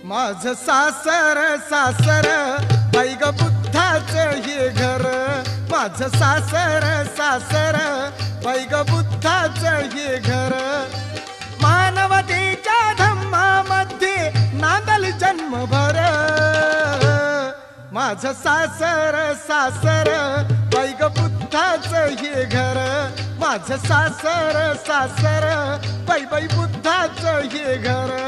माझं सासर सासर बाई ग बुद्धाचं हे घर, माझं सासर सासर बाई ग बुद्धाचं हे घर. मानवतेच्या धम्मामध्ये नांदल जन्मभर, माझं सासर सासर बाई ग बुद्धाचं हे घर, माझं सासर सासर बाई बाई बुद्धाचं हे घर.